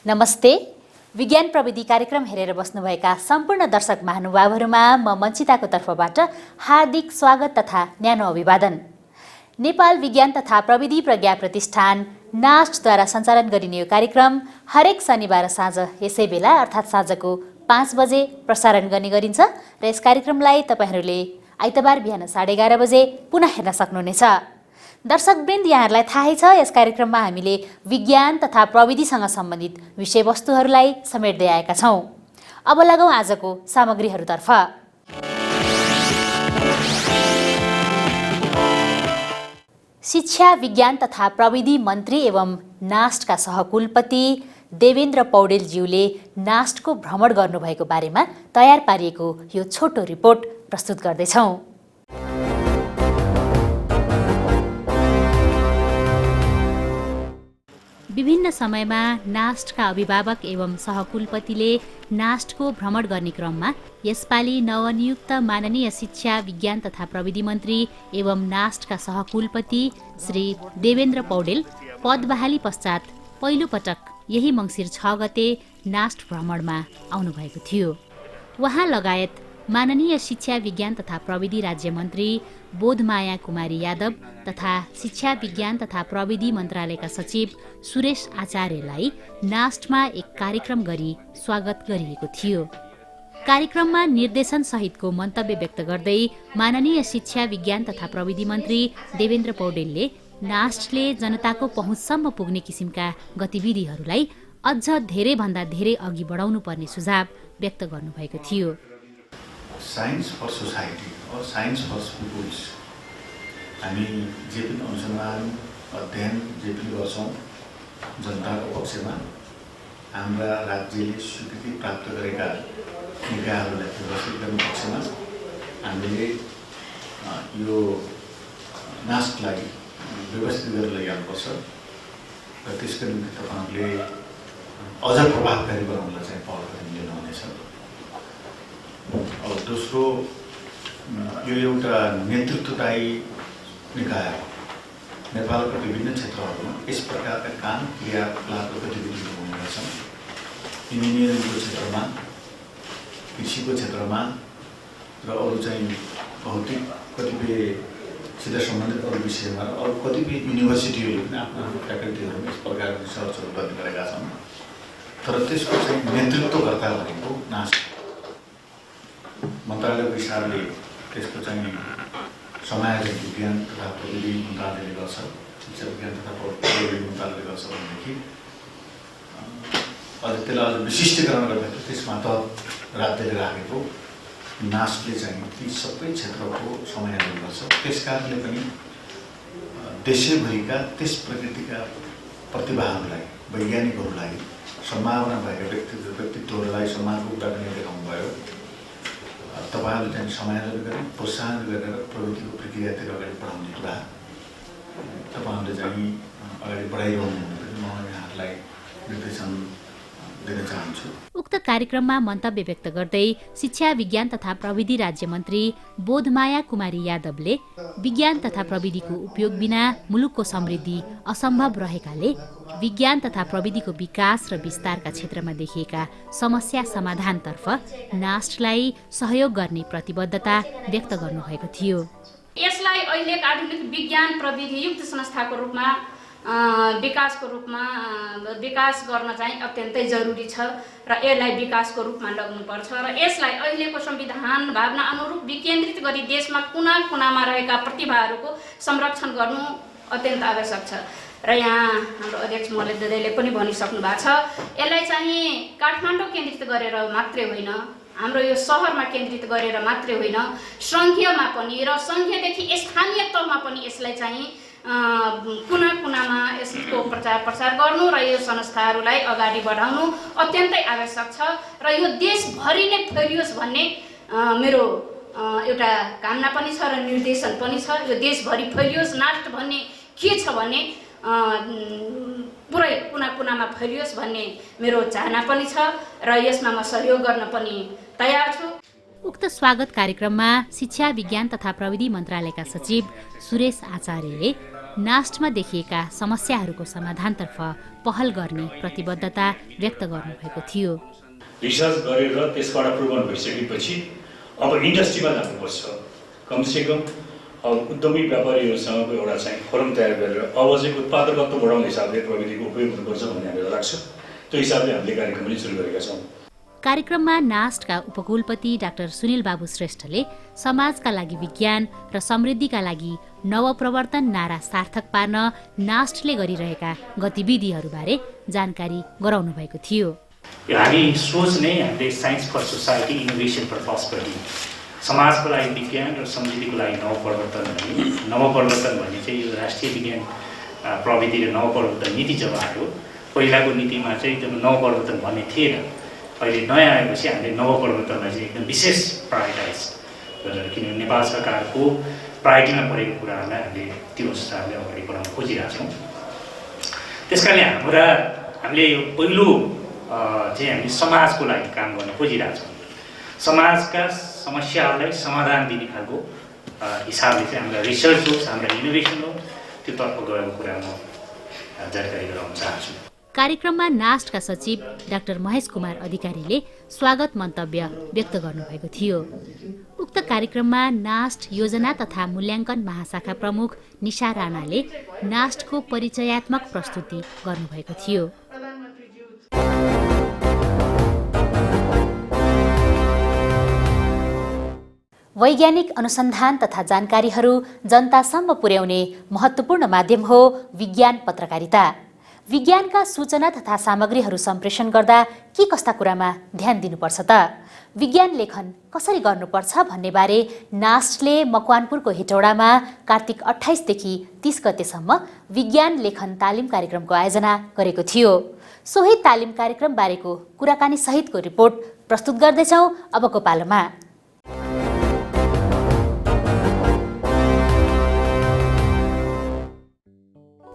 नमस्ते। विज्ञान प्रविधि कार्यक्रम हेरेर बस्नुभएका सम्पूर्ण दर्शक महानुभावहरूमा म मञ्चिताको तर्फबाट हार्दिक स्वागत तथा न्यानो अभिवादन। नेपाल विज्ञान तथा प्रविधि प्रज्ञा प्रतिष्ठान नास्टद्वारा सञ्चालन गरिने यो कार्यक्रम हरेक शनिबार साँझ यसै बेला अर्थात् साँझको 5 बजे प्रसारण गर्ने गरिन्छ र यस कार्यक्रमलाई तपाईहरूले आइतबार बिहान 11:30 बजे पुनः हेर्न सक्नुहुनेछ। दर्शकवृन्द, यहाँहरूलाई थाहै छ यस कार्यक्रममा हामीले विज्ञान तथा प्रविधिसँग सम्बन्धित विषयवस्तुहरूलाई समेट्दै आएका छौँ। अब लगौँ आजको सामग्रीहरूतर्फ। शिक्षा विज्ञान तथा प्रविधि मन्त्री एवं नास्टका सहकुलपति देवेन्द्र पौडेलज्यूले नास्टको भ्रमण गर्नुभएको बारेमा तयार पारिएको यो छोटो रिपोर्ट प्रस्तुत गर्दैछौँ। विभिन्न समयमा नास्टका अभिभावक एवं सहकुलपतिले नास्टको भ्रमण गर्ने क्रममा यसपालि नवनियुक्त माननीय शिक्षा विज्ञान तथा प्रविधि मन्त्री एवं नास्टका सहकुलपति श्री देवेन्द्र पौडेल पद बहाली पश्चात पहिलो पटक यही मङ्सिर 6 गते नास्ट भ्रमणमा आउनुभएको थियो। उहाँ लगायत माननीय शिक्षा विज्ञान तथा प्रविधि राज्य मन्त्री बोधमाया कुमारी यादव तथा शिक्षा विज्ञान तथा प्रविधि मन्त्रालयका सचिव सुरेश आचार्यलाई नास्टमा एक कार्यक्रम गरी स्वागत गरिएको थियो। कार्यक्रममा निर्देशन सहितको मन्तव्य व्यक्त गर्दै माननीय शिक्षा विज्ञान तथा प्रविधि मन्त्री देवेन्द्र पौडेलले नास्टले जनताको पहुँचसम्म पुग्ने किसिमका गतिविधिहरूलाई अझ धेरैभन्दा धेरै अघि बढाउनु पर्ने सुझाव व्यक्त गर्नुभएको थियो। साइन्स फर सोसाइटी और साइन्स फर पिपुल्स हामी जे पनि अनुसन्धान अध्ययन जे पनि गर्छौँ जनताको पक्षमा हाम्रा राज्यले स्वीकृति प्राप्त गरेका निकायहरूलाई व्यवस्थित गर्ने पक्षमा हामीले यो नास्टलाई व्यवस्थित गरेर लैजानुपर्छ र त्यसको निम्ति तपाईँहरूले अझ प्रभावकारी बनाउनलाई चाहिँ पहल गरिने लिनुहुनेछ। और दोस्रो, यो एउटा नेतृत्वदायी निकाय हो। नेपालका विभिन्न क्षेत्रहरूमा यस प्रकारका काम क्रियाकलाप गतिविधिहरू हुने गर्छन्। इन्जिनियरिङको क्षेत्रमा, कृषिको क्षेत्रमा र अरू चाहिँ भौतिक कतिपयसित सम्बन्धित अरू विषयमा र अरू कतिपय युनिभर्सिटीहरूले पनि आफ्नो फ्याकल्टीहरूमा यस प्रकारको रिसर्चहरू गर्ने गरेका छन्। तर त्यसको चाहिँ नेतृत्वकर्ता भनेको नास्ट मन्त्रालयको हिसाबले त्यसको चाहिँ समायोजन विज्ञान तथा प्रविधि मन्त्रालयले गर्छ, शिक्षा विज्ञान तथा प्रविधि मन्त्रालयले गर्छ भनेदेखि अझ त्यसलाई अझ विशिष्टीकरण गर्दाखेरि त्यसमा त राज्यले राखेको नास्टले चाहिँ ती सबै क्षेत्रको समायोजन गर्छ। त्यस कारणले पनि देशैभरिका त्यस प्रकृतिका प्रतिभाहरूलाई, वैज्ञानिकहरूलाई, सम्भावना भएका व्यक्तित्वहरूलाई सम्मानको कुरा पनि देखाउनु भयो। तपाईँहरूले चाहिँ समायोजन गरेर प्रोत्साहन गरेर प्रविधिको प्रक्रियातिर अगाडि बढाउने कुरा तपाईँहरूले चाहिँ अगाडि बढाइरहनु हुँदैन। म यहाँहरूलाई निर्देशन दिन चाहन्छु। उक्त कार्यक्रममा मन्तव्य व्यक्त गर्दै शिक्षा विज्ञान तथा प्रविधि राज्य मन्त्री बोधमाया कुमारी यादवले विज्ञान तथा प्रविधिको उपयोग बिना मुलुकको समृद्धि असम्भव रहेकाले विज्ञान तथा प्रविधिको विकास र विस्तारका क्षेत्रमा देखिएका समस्या समाधानतर्फ नास्टलाई सहयोग गर्ने प्रतिबद्धता व्यक्त गर्नुभएको थियो। यसलाई अहिले आधुनिक विज्ञान प्रविधि युक्त संस्थाको रूपमा विकासको रूपमा विकास गर्न चाहिँ अत्यन्तै जरुरी छ र यसलाई विकासको रूपमा लग्नुपर्छ र यसलाई अहिलेको संविधान भावना अनुरूप विकेन्द्रित गरी देशमा कुना कुनामा रहेका प्रतिभाहरूको संरक्षण गर्नु अत्यन्त आवश्यक छ। र यहाँ हाम्रो अध्यक्ष महोदयले पनि भनिसक्नु भएको छ, यसलाई चाहिँ काठमाडौँ केन्द्रित गरेर मात्रै होइन, हाम्रो यो सहरमा केन्द्रित गरेर मात्रै होइन, सङ्घीयमा पनि र सङ्घीयदेखि स्थानीय तहमा पनि यसलाई चाहिँ कुना कुनामा यसको प्रचार प्रसार गर्नु र यो संस्थाहरूलाई अगाडि बढाउनु अत्यन्तै आवश्यक छ र यो देशभरि नै फैलियोस् भन्ने मेरो एउटा कामना पनि छ र निर्देशन पनि छ। यो देशभरि फैलियोस् नास्ट भन्ने के छ भने पुरै कुना कुनामा फैलियोस् भन्ने मेरो चाहना पनि छ र यसमा म सहयोग गर्न पनि तयार छु। उक्त स्वागत कार्यक्रममा शिक्षा विज्ञान तथा प्रविधि मन्त्रालयका सचिव सुरेश आचार्यले नास्टमा देखिएका समस्याहरूको समाधानतर्फ पहल गर्ने प्रतिबद्धता व्यक्त गर्नुभएको थियो। रिसर्च गरेर त्यसबाट प्रुभन भइसकेपछि अब इन्डस्ट्रीमा जानुपर्छ। कमसेकम अब उद्यमी व्यापारीहरूसँगको एउटा चाहिँ फोरम तयार गरेर अब चाहिँ उत्पादकत्व बढाउने हिसाबले प्रविधिको उपयोग हुनुपर्छ भन्ने हामीलाई लाग्छ। त्यो हिसाबले हामीले कार्यक्रम पनि सुरु गरेका छौँ। कार्यक्रममा नास्टका उपकुलपति डाक्टर सुनिल बाबु श्रेष्ठले समाजका लागि विज्ञान र समृद्धिका लागि नवप्रवर्तन नारा सार्थक पार्न नास्टले गरिरहेका गतिविधिहरूबारे जानकारी गराउनु भएको थियो। हामी सोच नै हामीले science for society innovation for prosperity, समाजको लागि विज्ञान र समृद्धिको लागि नवपरिवर्तन भन्ने चाहिँ यो राष्ट्रिय विज्ञान प्रविधि र नवपरिवर्तन नीति जब आयो, पहिलाको नीतिमा चाहिँ जब नवपरिवर्तन भन्ने थिएन। अहिले नयाँ आएपछि हामीले नवपरिवर्तनलाई चाहिँ एकदम विशेष प्रायोरिटाइज गरेर, किनभने नेपाल सरकारको प्रायोरिटीमा परेको कुराहरूलाई हामीले त्यो हिसाबले अगाडि बढाउन खोजिरहेछौँ। त्यस कारणले हामीले यो पहिलो चाहिँ हामी समाजको लागि काम गर्न खोजिरहेछौँ। समाजका समस्याहरूलाई समाधान दिने खालको हिसाबले चाहिँ हामीलाई रिसर्च होस्, हामीलाई इनोभेसन हो, त्योतर्फ गएको कुरा म जानकारी गराउन चाहन्छु। कार्यक्रममा नास्टका सचिव डाक्टर महेश कुमार अधिकारीले स्वागत मन्तव्य व्यक्त गर्नुभएको थियो। उक्त कार्यक्रममा नास्ट योजना तथा मूल्याङ्कन महाशाखा प्रमुख निशा राणाले नास्टको परिचयात्मक प्रस्तुति गर्नुभएको थियो। वैज्ञानिक अनुसन्धान तथा जानकारीहरू जनतासम्म पुर्याउने महत्त्वपूर्ण माध्यम हो विज्ञान पत्रकारिता। विज्ञानका सूचना तथा सामग्रीहरू सम्प्रेषण गर्दा के कस्ता कुरामा ध्यान दिनुपर्छ त? विज्ञान लेखन कसरी गर्नुपर्छ भन्ने बारे नास्टले मकवानपुरको हेटौडामा कार्तिक 28 देखि 30 गतेसम्म विज्ञान लेखन तालिम कार्यक्रमको आयोजना गरेको थियो। सोही तालिम कार्यक्रम बारेको कुराकानी सहितको रिपोर्ट प्रस्तुत गर्दैछौँ अबको पालोमा।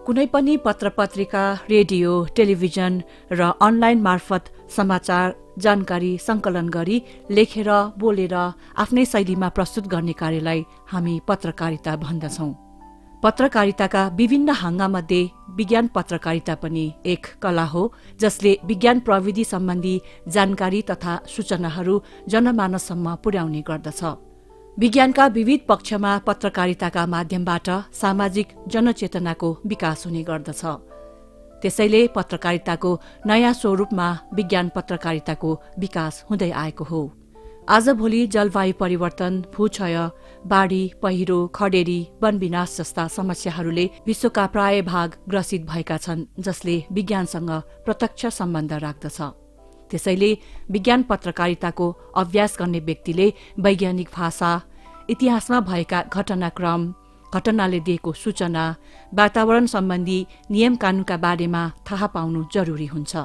कुनै पनि पत्रपत्रिका, रेडियो, टेलिभिजन र अनलाइन मार्फत समाचार जानकारी सङ्कलन गरी लेखेर बोलेर आफ्नै शैलीमा प्रस्तुत गर्ने कार्यलाई हामी पत्रकारिता भन्दछौँ। पत्रकारिताका विभिन्न हाँगामध्ये विज्ञान पत्रकारिता पनि एक कला हो, जसले विज्ञान प्रविधि सम्बन्धी जानकारी तथा सूचनाहरू जनमानससम्म पुर्याउने गर्दछ। विज्ञानका विविध पक्षमा पत्रकारिताका माध्यमबाट सामाजिक जनचेतनाको विकास हुने गर्दछ। त्यसैले पत्रकारिताको नयाँ स्वरूपमा विज्ञान पत्रकारिताको विकास हुँदै आएको हो। आजभोलि जलवायु परिवर्तन, भूक्षय, बाढी, पहिरो, खडेरी, वनविनाश जस्ता समस्याहरूले विश्वका प्राय भाग ग्रसित भएका छन्, जसले विज्ञानसँग प्रत्यक्ष सम्बन्ध राख्दछ। त्यसैले विज्ञान पत्रकारिताको अभ्यास गर्ने व्यक्तिले वैज्ञानिक भाषा, इतिहासमा भएका घटनाक्रम, घटनाले दिएको सूचना, वातावरण सम्बन्धी नियम कानूनका बारेमा थाहा पाउनु जरुरी हुन्छ।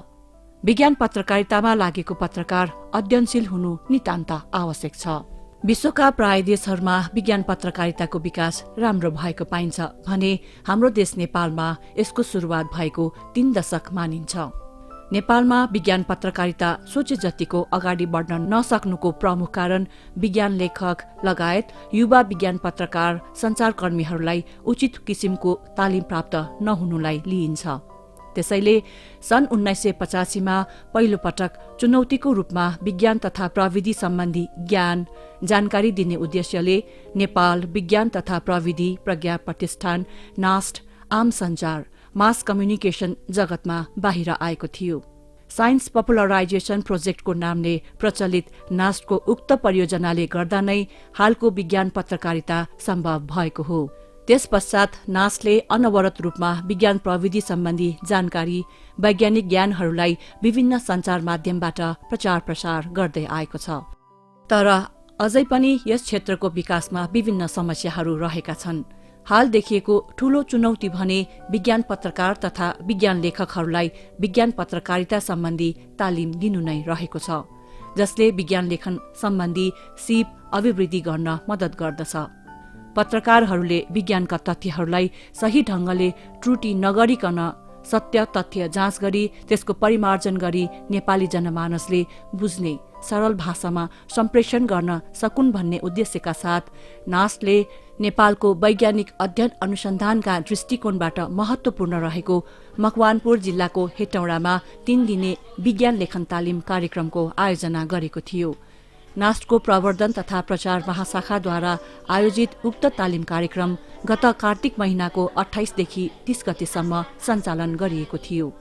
विज्ञान पत्रकारितामा लागेको पत्रकार अध्ययनशील हुनु नितान्त आवश्यक छ। विश्वका प्राय देशहरूमा विज्ञान पत्रकारिताको विकास राम्रो भएको पाइन्छ भने हाम्रो देश नेपालमा यसको सुरुवात भएको 3 दशक मानिन्छ। नेपालमा विज्ञान पत्रकारिता सोचे जतिको अगाडि बढ्न नसक्नुको प्रमुख कारण विज्ञान लेखक लगायत युवा विज्ञान पत्रकार सञ्चारकर्मीहरूलाई उचित किसिमको तालिम प्राप्त नहुनुलाई लिइन्छ। त्यसैले सन् 1985 मा पहिलो पटक चुनौतीको रूपमा विज्ञान तथा प्रविधि सम्बन्धी ज्ञान जानकारी दिने उद्देश्यले नेपाल विज्ञान तथा प्रविधि प्रज्ञा प्रतिष्ठान नास्ट आम सञ्चार मास कम्युनिकेशन जगतमा बाहिर आएको थियो। साइन्स पपुलराइजेसन प्रोजेक्टको नामले प्रचलित नास्टको उक्त परियोजनाले गर्दा नै हालको विज्ञान पत्रकारिता सम्भव भएको हो। त्यस पश्चात नास्टले अनवरत रूपमा विज्ञान प्रविधि सम्बन्धी जानकारी, वैज्ञानिक ज्ञानहरूलाई विभिन्न सञ्चार माध्यमबाट प्रचार प्रसार गर्दै आएको छ। तर अझै पनि यस क्षेत्रको विकासमा विभिन्न समस्याहरू रहेका छन्। हाल देखिएको ठूलो चुनौती भने विज्ञान पत्रकार तथा विज्ञान लेखकहरूलाई विज्ञान पत्रकारिता सम्बन्धी तालिम दिनु नै रहेको छ, जसले विज्ञान लेखन सम्बन्धी सिप अभिवृद्धि गर्न मद्दत गर्दछ। पत्रकारहरूले विज्ञानका तथ्यहरूलाई सही ढंगले त्रुटि नगरिकन सत्य तथ्य जाँच गरी त्यसको परिमार्जन गरी नेपाली जनमानसले बुझ्ने सरल भाषामा सम्प्रेषण गर्न सकुन् भन्ने उद्देश्यका साथ नास्टले नेपालको वैज्ञानिक अध्ययन अनुसन्धानका दृष्टिकोणबाट महत्वपूर्ण रहेको मकवानपुर जिल्लाको हेटौडामा 3 दिने विज्ञान लेखन तालिम कार्यक्रमको आयोजना गरेको थियो। नास्टको प्रवर्धन तथा प्रचार महाशाखाद्वारा आयोजित उक्त तालिम कार्यक्रम गत कार्तिक महिनाको 28 देखि 30 गतेसम्म सञ्चालन गरिएको थियो।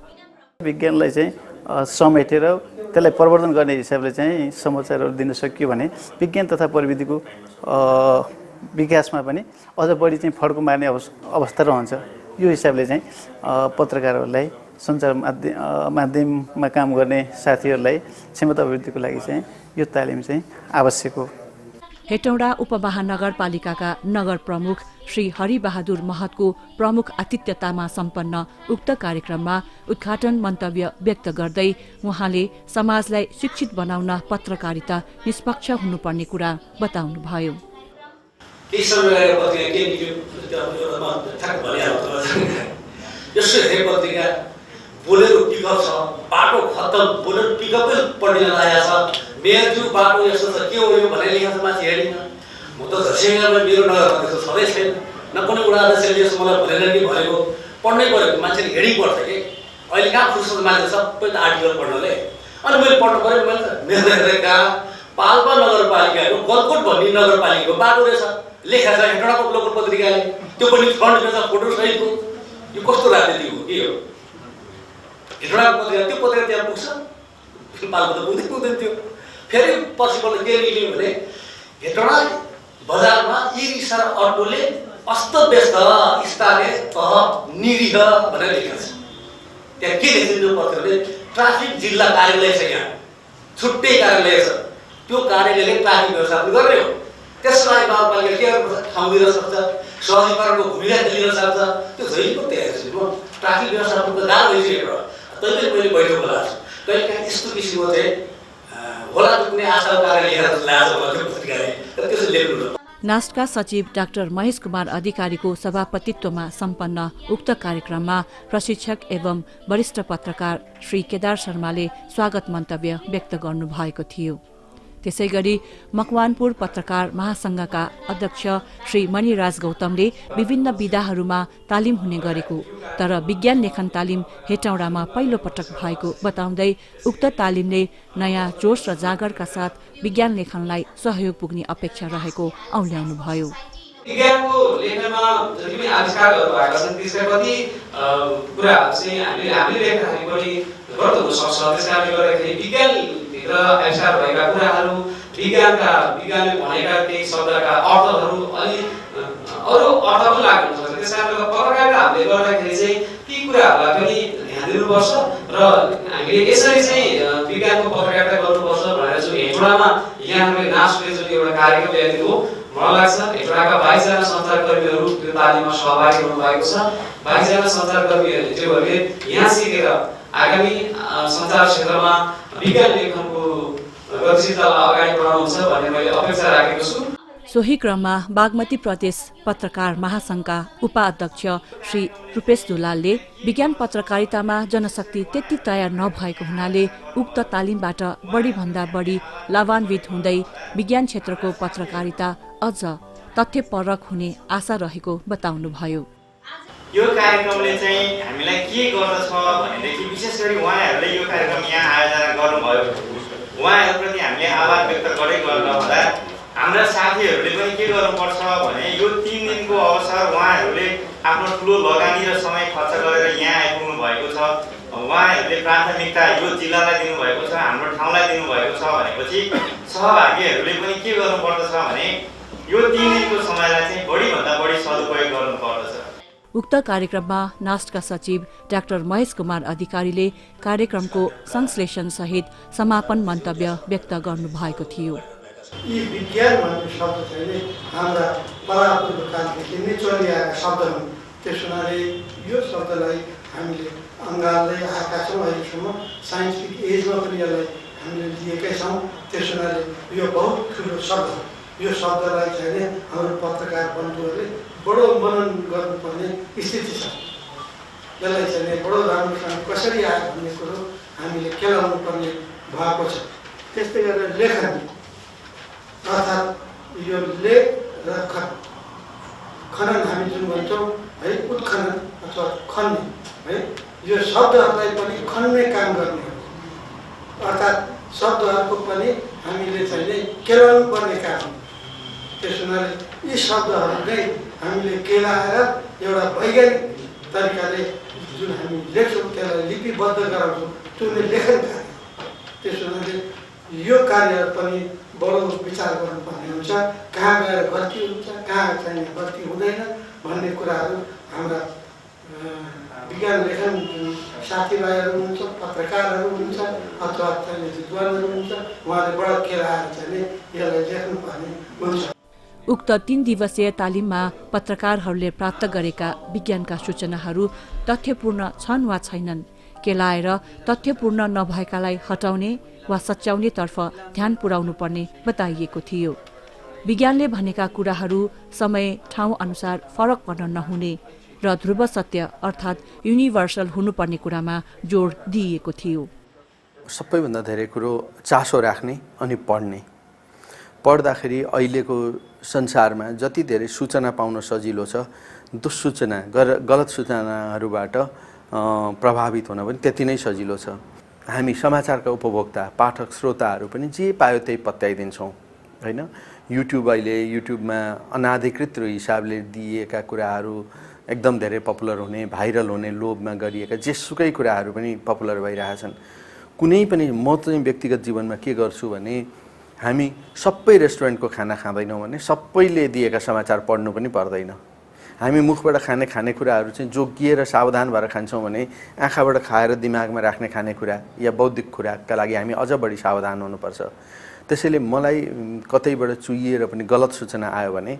विज्ञानलाई चाहिँ समेटेर त्यसलाई प्रवर्धन गर्ने हिसाबले चाहिँ समाचारहरू दिन सकियो भने विज्ञान तथा प्रविधिको विकासमा पनि अझ बढी चाहिँ फड्को मार्ने अवस्था रहन्छ। यो हिसाबले चाहिँ पत्रकारहरूलाई सञ्चार माध्यममा काम गर्ने साथीहरूलाई क्षमता अभिवृद्धिको लागि चाहिँ यो तालिम चाहिँ आवश्यक हो। हेटौडा उपमहानगरपालिकाका नगर प्रमुख श्री हरिबहादुर महतको प्रमुख आतिथ्यतामा सम्पन्न उक्त कार्यक्रममा उद्घाटन मन्तव्य व्यक्त गर्दै उहाँले समाजलाई शिक्षित बनाउन पत्रकारिता निष्पक्ष हुनुपर्ने कुरा बताउनुभयो। बोलेरो पिकअप छ, बाटो खत्तम, बोलेरो पिकअपै पढ्न लागेको छ, मेयरज्यू बाटो यस्तो छ के हो यो भनेर लेखेको छ माथि हेडिङ। म त झसेगामा मेरो नगरमा त्यस्तो छँदै छैन, न कुनै वडा अध्यक्षले यसो मलाई भनेर नि भनेको पढ्नै परेको मान्छेले हेडिङ पढ्छ कि अहिले कहाँ फुर्सद मान्छे सबै त आर्टिकल पढ्नले। अनि मैले पढ्नु पऱ्यो, मैले त मेरो हेरेका पाल्पा नगरपालिकाको गलकोट भन्ने नगरपालिकाको बाटो रहेछ लेखेको छ हेटौडाको लोकल पत्रिकाले, त्यो पनि फ्रन्ट पेजमा फोटो सहितको। यो कस्तो राजनीति हो के हो? हेटौडाको पत्रिका त्यो पत्रिका त्यहाँ पुग्छ, पाल्पा त पुग्दैन थियो। फेरि पछिबाट के निक्ल्यो भने हेटौडा बजारमा ई रिक्सा र अटोले अस्तव्यस्त स्थानीय तह निरीह भनेर लेखेको छ। त्यहाँ के लेखिन्छ पत्रले? ट्राफिक जिल्ला कार्यालय छ, यहाँ छुट्टै कार्यालय छ, त्यो कार्यालयले ट्राफिक व्यवस्थापन गर्ने हो। त्यसलाई नगरपालिका के गर्नुपर्छ? ठाउँ दिन सक्छ, सहजीकरणको भूमिका खेलिन सक्छ। त्यो जहिले पनि तयार छु म। ट्राफिक व्यवस्थापनको गाह्रो भइसकेको तैँले मैले बैठक बोलाएको छु। कहिले काहीँ यस्तो किसिमको चाहिँ होला त कुनै आशा कार्य लेखेर ल्याएको त्यो पत्रिकाले त्यसो लेख्नु। नास्टका सचिव डाक्टर महेश कुमार अधिकारीको सभापतित्वमा सम्पन्न उक्त कार्यक्रममा प्रशिक्षक एवं वरिष्ठ पत्रकार श्री केदार शर्माले स्वागत मन्तव्य व्यक्त गर्नुभएको थियो। त्यसैगरी मकवानपुर पत्रकार महासंघका अध्यक्ष श्री मणिराज गौतमले विभिन्न विधाहरूमा तालिम हुने गरेको तर विज्ञान लेखन तालिम हेटौडामा पहिलो पटक भएको बताउँदै उक्त तालिमले नयाँ जोश र जागरका साथ विज्ञान लेखनलाई सहयोग पुग्ने अपेक्षा रहेको औल्याउनुभयो। विज्ञानको लेखनमा जति पनि आविष्कारहरू भएका छन् त्यसका कति कुराहरू चाहिँ हामीले लेख्दाखेरि पनि गलत हुन सक्छ। त्यसकारणले गर्दाखेरि विज्ञानभित्र आविष्कार भएका कुराहरू विज्ञानले भनेका केही शब्दका अर्थहरू अलि अरू अर्थ पनि लाग्न सक्छ। त्यसकारणले पत्रकारिता हामीले गर्दाखेरि चाहिँ ती कुराहरूलाई पनि ध्यान दिनुपर्छ र हामीले यसरी चाहिँ विज्ञानको पत्रकारिता गर्नुपर्छ भनेर जुन हेटौडामा यहाँहरूले नास्टले जुन एउटा कार्यक्रम ल्याइदिनु हो मलाई लाग्छ हेटौडाका 22 जना सञ्चारकर्मीहरू त्यो तालिममा सहभागी हुनुभएको छ। 22 जना सञ्चारकर्मीहरूले यहाँ सिकेर आगामी सञ्चार क्षेत्रमा विज्ञान लेखनको गतिशीलतालाई अगाडि बढाउनुहुन्छ भन्ने मैले अपेक्षा राखेको छु। सोही क्रममा बागमती प्रदेश पत्रकार महासंघका उपाध्यक्ष श्री रूपेश दुलालले विज्ञान पत्रकारितामा जनशक्ति त्यति तयार नभएको हुनाले उक्त तालिमबाट बढीभन्दा बढी लाभान्वित हुँदै विज्ञान क्षेत्रको पत्रकारिता अझ तथ्यपरक हुने आशा रहेको बताउनुभयो। यो कार्यक्रमले चाहिँ हामीलाई के गर्दछ भनेदेखि विशेष गरी उहाँहरूले यो कार्यक्रम यहाँ आयोजना गर्नुभयो, उहाँहरूप्रति हामीले आभार व्यक्त गर्दा हाम्रा साथीहरूले पनि के गर्नुपर्छ भने यो 3 दिनको अवसर उहाँहरूले आफ्नो ठुलो लगानी र समय खर्च गरेर यहाँ आइपुग्नु भएको छ। उहाँहरूले प्राथमिकता यो जिल्लालाई दिनुभएको छ, हाम्रो ठाउँलाई दिनुभएको छ भनेपछि सहभागीहरूले पनि के गर्नुपर्दछ भने यो 3 दिनको समयलाई चाहिँ बढीभन्दा बढी सदुपयोग गर्नुपर्दछ। उक्त कार्यक्रममा नास्टका सचिव डाक्टर महेश कुमार अधिकारीले कार्यक्रमको संश्लेषण सहित समापन मन्तव्य व्यक्त गर्नुभएको थियो। यी विज्ञान भन्ने शब्द चाहिँ हाम्रा परापूर्वकालदेखि नै चलिआएका शब्द हुन्। त्यस हुनाले यो शब्दलाई हामीले अँगाल्दै आएका छौँ। अहिलेसम्म साइन्टिफिक एजमा पनि यसलाई हामीले लिएकै छौँ। त्यस हुनाले यो बहुत ठुलो शब्द हो। यो शब्दलाई चाहिँ हाम्रो पत्रकार बन्धुहरूले बडो मनन गर्नुपर्ने स्थिति छ। यसलाई चाहिँ बडो राम्रोसँग कसरी आयो भन्ने कुरो हामीले केलाउनु पर्ने भएको छ। त्यस्तै गरेर लेखन अर्थात् यो लेख र खनन हामी जुन भन्छौँ है, उत्खनन अथवा खन्ने है, यो शब्दहरूलाई पनि खन्ने काम गर्ने हो। अर्थात् शब्दहरूको पनि हामीले चाहिँ केलाउनु पर्ने काम हो। त्यस हुनाले यी शब्दहरू नै हामीले केलाएर एउटा वैज्ञानिक तरिकाले जुन हामी लेख्छौँ त्यसलाई लिपिबद्ध गराउँछौँ, त्यो नै लेखन कार्य। त्यस हुनाले यो कार्य पनि बडो विचार गर्नुपर्ने हुन्छ। कहाँ गएर गल्ती हुन्छ, कहाँ चाहिँ गल्ती हुँदैन भन्ने कुराहरू हाम्रा विज्ञान लेखन साथीभाइहरू हुनुहुन्छ, पत्रकारहरू हुनुहुन्छ अथवा चाहिँ विद्वानहरू हुनुहुन्छ, उहाँले बडा केलाएर चाहिँ यसलाई लेख्नुपर्ने हुन्छ। उक्त 3 दिवसीय तालिममा पत्रकारहरूले प्राप्त गरेका विज्ञानका सूचनाहरू तथ्यपूर्ण छन् वा छैनन्, केलाएर तथ्यपूर्ण नभएकालाई हटाउने वा सच्याउनेतर्फ ध्यान पुर्याउनु पर्ने बताइएको थियो। विज्ञानले भनेका कुराहरू समय ठाउँ अनुसार फरक पर्न नहुने र ध्रुव सत्य अर्थात् युनिभर्सल हुनुपर्ने कुरामा जोड दिइएको थियो। सबैभन्दा धेरै कुरो चासो राख्ने अनि पढ्दाखेरि अहिलेको संसारमा जति धेरै सूचना पाउन सजिलो छ, दुःसूचना गलत सूचनाहरूबाट प्रभावित हुन पनि त्यति नै सजिलो छ। हामी समाचारका उपभोक्ता, पाठक, श्रोताहरू पनि जे पायो त्यही पत्याइदिन्छौँ हैन। युट्युबमा अनाधिकृत हिसाबले दिएका कुराहरू एकदम धेरै पपुलर हुने, भाइरल हुने लोभमा गरिएका जेसुकै कुराहरू पनि पपुलर भइरहेछन्। कुनै पनि म चाहिँ व्यक्तिगत जीवनमा के गर्छु भने हामी सबै रेस्टुरेन्टको खाना खाँदैनौँ भने सबैले दिएका समाचार पढ्नु पनि पर्दैन। हामी मुखबाट खाने खानेकुराहरू चाहिँ जोगिएर सावधान भएर खान्छौँ भने आँखाबाट खाएर दिमागमा राख्ने खानेकुरा या बौद्धिक खुराकका लागि हामी अझ बढी सावधान हुनुपर्छ। त्यसैले मलाई कतैबाट चुइएर पनि गलत सूचना आयो भने,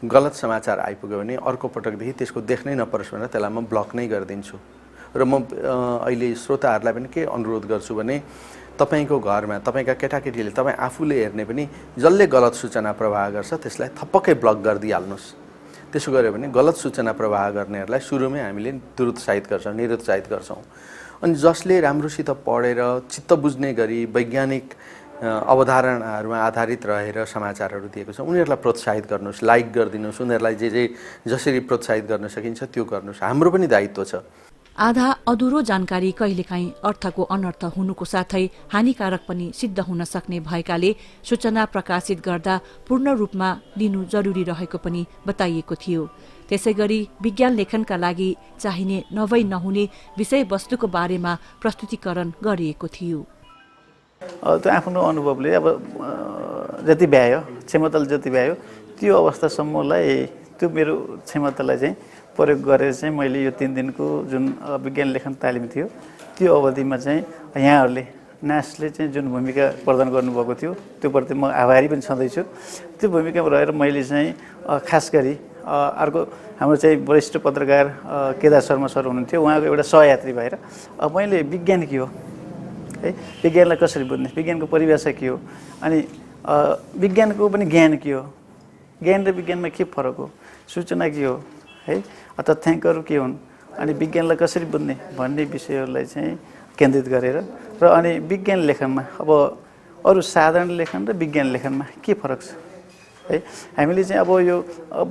गलत समाचार आइपुग्यो भने अर्को पटकदेखि त्यसको देख्नै नपरोस् भनेर त्यसलाई म ब्लक नै गरिदिन्छु। र म अहिले श्रोताहरूलाई पनि के अनुरोध गर्छु भने तपाईको घरमा तपाईका केटाकेटीले तपाईँ आफूले हेर्ने पनि जसले गलत सूचना प्रवाह गर्छ त्यसलाई थपक्कै ब्लक गरिदिइहाल्नुहोस्। त्यसो गऱ्यो भने गलत सूचना प्रवाह गर्नेहरूलाई सुरुमै हामीले निरुत्साहित गर्छौँ। अनि जसले राम्रोसित पढेर चित्त बुझ्ने गरी वैज्ञानिक अवधारणाहरूमा आधारित रहेर समाचारहरू दिएको छ उनीहरूलाई प्रोत्साहित गर्नुहोस्, लाइक गरिदिनुहोस्, उनीहरूलाई जसरी प्रोत्साहित गर्न सकिन्छ त्यो गर्नुहोस्। हाम्रो पनि दायित्व छ। आधा अधुरो जानकारी कहिलेकाहीँ अर्थको अनर्थ हुनुको साथै हानिकारक पनि सिद्ध हुन सक्ने भएकाले सूचना प्रकाशित गर्दा पूर्ण रूपमा लिनु जरुरी रहेको पनि बताइएको थियो। त्यसैगरी विज्ञान लेखनका लागि चाहिने नभई नहुने विषयवस्तुको बारेमा प्रस्तुतिकरण गरिएको थियो। त्यो आफ्नो अनुभवले अब जति भ्यायो, क्षमताले जति भ्यायो त्यो अवस्थासम्मलाई त्यो मेरो क्षमतालाई चाहिँ प्रयोग गरेर चाहिँ मैले यो 3 दिनको जुन विज्ञान लेखन तालिम थियो त्यो अवधिमा चाहिँ यहाँहरूले नासले चाहिँ जुन भूमिका प्रदान गर्नुभएको थियो त्योप्रति म आभारी पनि छँदैछु। त्यो भूमिकामा रहेर मैले चाहिँ खास गरी अर्को हाम्रो चाहिँ वरिष्ठ पत्रकार केदार शर्मा सर हुनुहुन्थ्यो, उहाँको एउटा सहयात्री भएर मैले विज्ञान के हो है, विज्ञानलाई कसरी बुझ्ने, विज्ञानको परिभाषा के हो, अनि विज्ञानको पनि ज्ञान के हो, ज्ञान र विज्ञानमा के फरक हो, सूचना के हो है, तथ्याङ्कहरू के हुन्, अनि विज्ञानलाई कसरी बुझ्ने भन्ने विषयहरूलाई चाहिँ केन्द्रित गरेर र अनि विज्ञान लेखनमा अब अरू साधारण लेखन र विज्ञान लेखनमा के फरक छ है, हामीले चाहिँ अब यो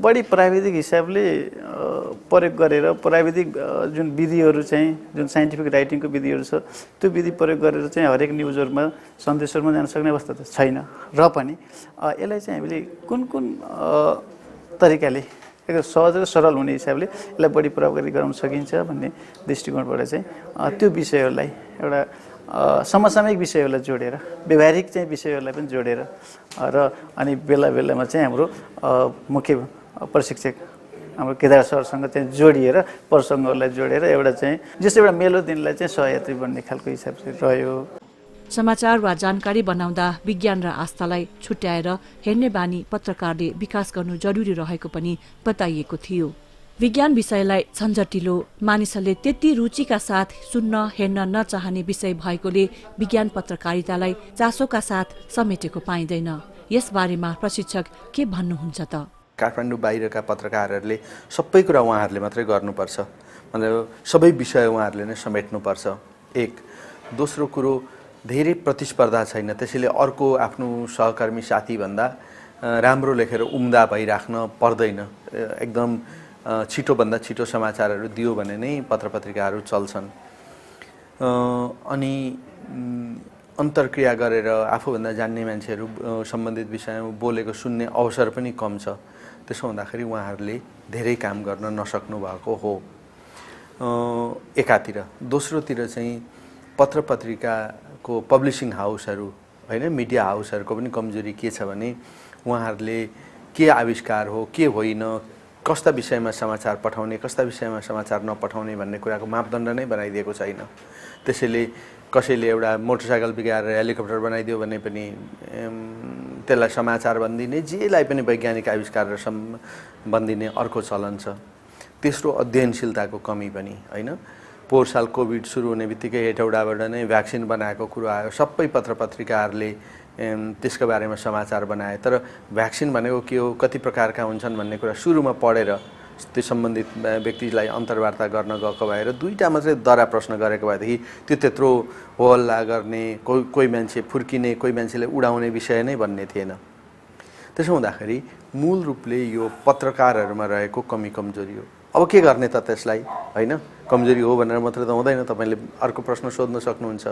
बढी प्राविधिक हिसाबले प्रयोग गरेर प्राविधिक जुन विधिहरू चाहिँ जुन साइन्टिफिक राइटिङको विधिहरू छ त्यो विधि प्रयोग गरेर चाहिँ हरेक न्युजहरूमा सन्देशहरूमा जान सक्ने अवस्था त छैन। र पनि यसलाई चाहिँ हामीले कुन तरिकाले एकदम सहज र सरल हुने हिसाबले यसलाई बढी प्रभावकारी गराउन सकिन्छ भन्ने दृष्टिकोणबाट चाहिँ त्यो विषयहरूलाई एउटा समसामयिक विषयहरूलाई जोडेर व्यवहारिक चाहिँ विषयहरूलाई पनि जोडेर र अनि बेलामा चाहिँ हाम्रो मुख्य प्रशिक्षक हाम्रो केदार सरसँग चाहिँ जोडिएर प्रसङ्गहरूलाई जोडेर एउटा चाहिँ जस्तो एउटा मेलो दिनलाई चाहिँ सहयात्री बन्ने खालको हिसाबले रह्यो। समाचार वा जानकारी बनाउँदा विज्ञान र आस्थालाई छुट्याएर हेर्ने बानी पत्रकारले विकास गर्नु जरुरी रहेको पनि बताइएको थियो। विज्ञान विषयलाई झन्झटिलो, मानिसहरूले त्यति रुचिका साथ सुन्न हेर्न नचाहने विषय भएकोले विज्ञान पत्रकारितालाई चासोका साथ समेटेको पाइँदैन। यसबारेमा प्रशिक्षक के भन्नुहुन्छ त? काठमाडौँ बाहिरका पत्रकारहरूले सबै कुरा उहाँहरूले मात्रै गर्नुपर्छ, मतलब सबै विषय उहाँहरूले नै समेट्नुपर्छ। एक दोस्रो कुरो, धेरै प्रतिस्पर्धा छैन, त्यसैले अर्को आफ्नो सहकर्मी साथीभन्दा राम्रो लेखेर उम्दा भइराख्न पर्दैन। एकदम छिटोभन्दा छिटो समाचारहरू दियो भने नै पत्रपत्रिकाहरू चल्छन्। अनि अन्तर्क्रिया गरेर आफूभन्दा जान्ने मान्छेहरू सम्बन्धित विषयमा बोलेको सुन्ने अवसर पनि कम छ। त्यसो हुँदाखेरि उहाँहरूले धेरै काम गर्न नसक्नु भएको हो एकातिर। दोस्रोतिर चाहिँ पत्रपत्रिकाको पब्लिसिङ हाउसहरू होइन, मिडिया हाउसहरूको पनि कमजोरी के छ भने उहाँहरूले के आविष्कार हो के होइन, कस्ता विषयमा समाचार पठाउने कस्ता विषयमा समाचार नपठाउने भन्ने कुराको मापदण्ड नै बनाइदिएको छैन। त्यसैले कसैले एउटा मोटरसाइकल बिगाएर हेलिकप्टर बनाइदियो भने पनि त्यसलाई समाचार भनिदिने, जेलाई पनि वैज्ञानिक आविष्कार भनिदिने अर्को चलन छ। तेस्रो अध्ययनशीलताको कमी पनि होइन। पोहोर साल कोभिड सुरु हुने बित्तिकै हेटौडाबाट नै भ्याक्सिन बनाएको कुरो आयो, सबै पत्रपत्रिकाहरूले त्यसको बारेमा समाचार बनाए, तर भ्याक्सिन भनेको के हो, कति प्रकारका हुन्छन् भन्ने कुरा सुरुमा पढेर त्यो सम्बन्धित व्यक्तिलाई अन्तर्वार्ता गर्न गएको भएर दुईवटा मात्रै दरा प्रश्न गरेको भएदेखि त्यो त्यत्रो होहल्ला गर्ने, कोही मान्छे फुर्किने, कोही मान्छेले उडाउने विषय नै भन्ने थिएन। त्यसो हुँदाखेरि मूल रूपले यो पत्रकारहरूमा रहेको कमी कमजोरी हो। अब के गर्ने त त्यसलाई होइन, कमजोरी हो भनेर मात्रै त हुँदैन, तपाईँले अर्को प्रश्न सोध्न सक्नुहुन्छ।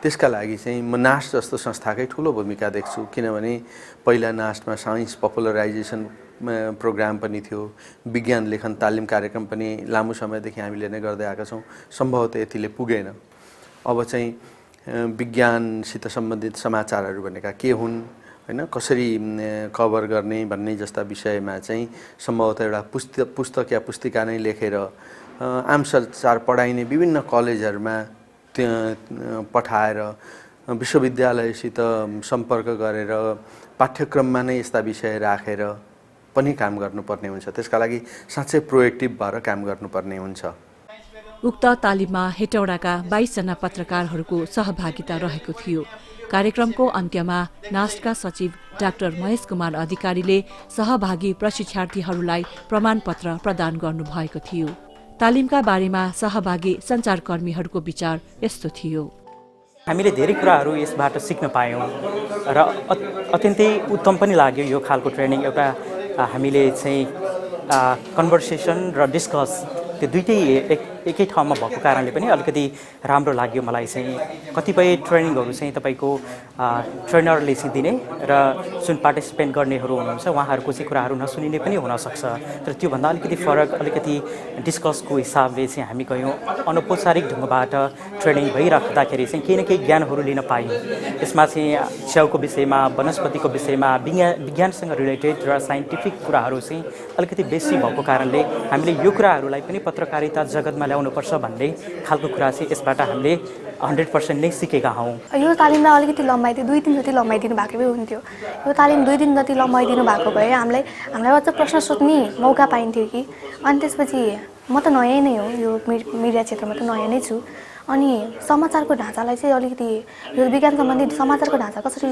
त्यसका लागि चाहिँ म नास्ट जस्तो संस्थाकै ठुलो भूमिका देख्छु, किनभने पहिला नास्टमा साइन्स पपुलराइजेसन प्रोग्राम पनि थियो, विज्ञान लेखन तालिम कार्यक्रम पनि लामो समयदेखि हामीले नै गर्दै आएका छौँ, सम्भवतः यतिले पुगेन। अब चाहिँ विज्ञानसित सम्बन्धित समाचारहरू भनेका के हुन् होइन, कसरी कभर गर्ने भन्ने जस्ता विषयमा चाहिँ सम्भवतः एउटा पुस्तक या पुस्तिका नै लेखेर आम संचार पढाइने विभिन्न कलेजहरूमा त्यहाँ पठाएर विश्वविद्यालयसित सम्पर्क गरेर पाठ्यक्रममा नै यस्ता विषय राखेर पनि काम गर्नुपर्ने हुन्छ। त्यसका लागि साँच्चै प्रोएक्टिभ भएर काम गर्नुपर्ने हुन्छ। उक्त तालिममा हेटौडाका 22 जना पत्रकारहरूको सहभागिता रहेको थियो। कार्यक्रमको अन्त्यमा नास्टका सचिव डाक्टर महेश कुमार अधिकारीले सहभागी प्रशिक्षार्थीहरूलाई प्रमाणपत्र प्रदान गर्नुभएको थियो। तालिमका बारेमा सहभागी सञ्चारकर्मीहरूको विचार यस्तो थियो। हामीले धेरै कुराहरू यसबाट सिक्न पायौँ र अत्यन्तै उत्तम पनि लाग्यो यो खालको ट्रेनिङ। एउटा हामीले चाहिँ कन्भर्सेसन र डिस्कस त्यो दुइटै एकै ठाउँमा भएको कारणले पनि अलिकति राम्रो लाग्यो मलाई चाहिँ। कतिपय ट्रेनिङहरू चाहिँ तपाईँको ट्रेनरले चाहिँ दिने र जुन पार्टिसिपेन्ट गर्नेहरू हुनुहुन्छ उहाँहरूको चाहिँ कुराहरू नसुनिने पनि हुनसक्छ, तर त्योभन्दा अलिकति फरक, अलिकति डिस्कसको हिसाबले चाहिँ हामी गयौँ। अनौपचारिक ढङ्गबाट ट्रेनिङ भइराख्दाखेरि चाहिँ केही न केही ज्ञानहरू लिन पायौँ। यसमा चाहिँ च्याउको विषयमा, वनस्पतिको विषयमा, विज्ञानसँग रिलेटेड र साइन्टिफिक कुराहरू चाहिँ अलिकति बेसी भएको कारणले हामीले यो कुराहरूलाई पनि पत्रकारिता जगतमा ल्याउनुपर्छ भन्ने खालको कुरा चाहिँ यसबाट हामीले 100% नै सिकेका हौँ। यो तालिमलाई अलिकति लम्बाइदियो, 2 दिन जति लम्बाइदिनु भएको भए हुन्थ्यो। यो तालिम 2 दिन जति लम्बाइदिनु भएको भए हामीलाई अझ प्रश्न सोध्ने मौका पाइन्थ्यो कि। अनि त्यसपछि म त नयाँ नै हो, यो मिडिया क्षेत्रमा त नयाँ नै छु। अनि समाचारको ढाँचालाई चाहिँ अलिकति यो विज्ञान सम्बन्धित समाचारको ढाँचा कसरी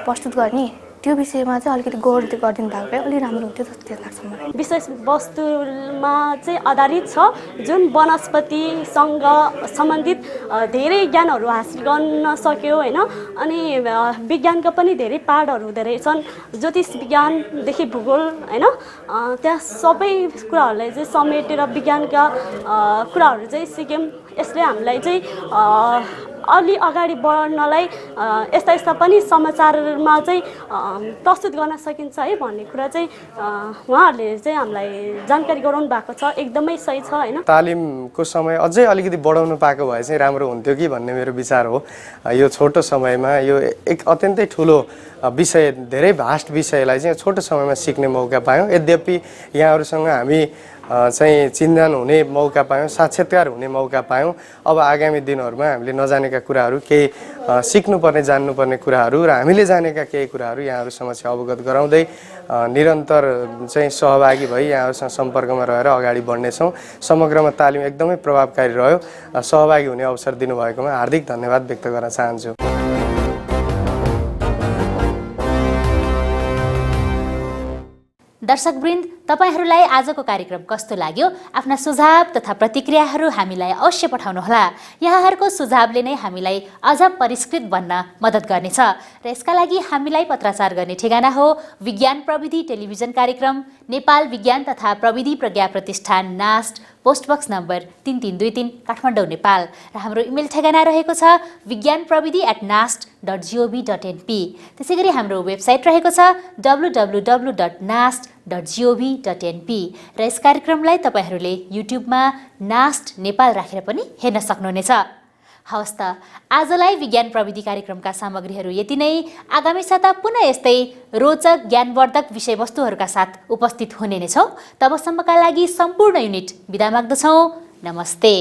प्रस्तुत गर्ने त्यो विषयमा चाहिँ अलिकति गौर गरिदिनु भएको भए अलि राम्रो हुन्थ्यो जस्तो लाग्छ मलाई। विषयवस्तुमा चाहिँ आधारित छ, जुन वनस्पतिसँग सम्बन्धित धेरै ज्ञानहरू हासिल गर्न सक्यो होइन। अनि विज्ञानका पनि धेरै पाठहरू हुँदो रहेछन्, ज्योतिष विज्ञानदेखि भूगोल होइन, त्यहाँ सबै कुराहरूलाई चाहिँ समेटेर विज्ञानका कुराहरू चाहिँ सिक्यौँ। यसले हामीलाई चाहिँ अलि अगाडि बढ्नलाई यस्ता यस्ता पनि समाचारमा चाहिँ प्रस्तुत गर्न सकिन्छ है भन्ने कुरा चाहिँ उहाँहरूले चाहिँ हामीलाई जानकारी गराउनु भएको छ। एकदमै सही छ होइन। तालिमको समय अझै अलिकति बढाउनु पाएको भए चाहिँ राम्रो हुन्थ्यो कि भन्ने मेरो विचार हो। यो छोटो समयमा यो एक अत्यन्तै ठुलो विषय, धेरै भास्ट विषयलाई चाहिँ छोटो समयमा सिक्ने मौका पायौँ। यद्यपि यहाँहरूसँग हामी चाहिँ चिन्जान हुने मौका पायौँ, साक्षात्कार हुने मौका पायौँ। अब आगामी दिनहरूमा हामीले नजानेका कुराहरू, केही सिक्नुपर्ने जान्नुपर्ने कुराहरू र हामीले जानेका केही कुराहरू यहाँहरू समक्ष अवगत गराउँदै निरन्तर चाहिँ सहभागी भई यहाँहरूसँग सम्पर्कमा रहेर अगाडि बढ्नेछौँ। समग्रमा तालिम एकदमै प्रभावकारी रह्यो। सहभागी हुने अवसर दिनुभएकोमा हार्दिक धन्यवाद व्यक्त गर्न चाहन्छु। दर्शकवृन्द, तपाईहरूलाई आजको कार्यक्रम कस्तो लाग्यो? आफ्ना सुझाव तथा प्रतिक्रियाहरू हामीलाई अवश्य पठाउनुहोला। यहाँहरूको सुझावले नै हामीलाई अझ परिष्कृत बन्न मद्दत गर्नेछ र यसका लागि हामीलाई पत्राचार गर्ने ठेगाना हो विज्ञान प्रविधि टेलिभिजन कार्यक्रम, नेपाल विज्ञान तथा प्रविधि प्रज्ञा प्रतिष्ठान, नास्ट, पोस्टबक्स नम्बर 3323 काठमाडौँ, नेपाल। र हाम्रो इमेल ठेगाना रहेको छ vigyanpravidi@nast.gov.np। त्यसै गरी हाम्रो वेबसाइट रहेको छ www.nast.gov.np र यस कार्यक्रमलाई तपाईहरूले युट्युबमा नास्ट नेपाल राखेर पनि हेर्न सक्नुहुनेछ। हवस् त, आजलाई विज्ञान प्रविधि कार्यक्रमका सामग्रीहरू यति नै। आगामी साता पुनः यस्तै रोचक ज्ञानवर्धक विषयवस्तुहरूका साथ उपस्थित हुने नै छौँ। तबसम्मका लागि सम्पूर्ण युनिट बिदा माग्दछौँ। नमस्ते।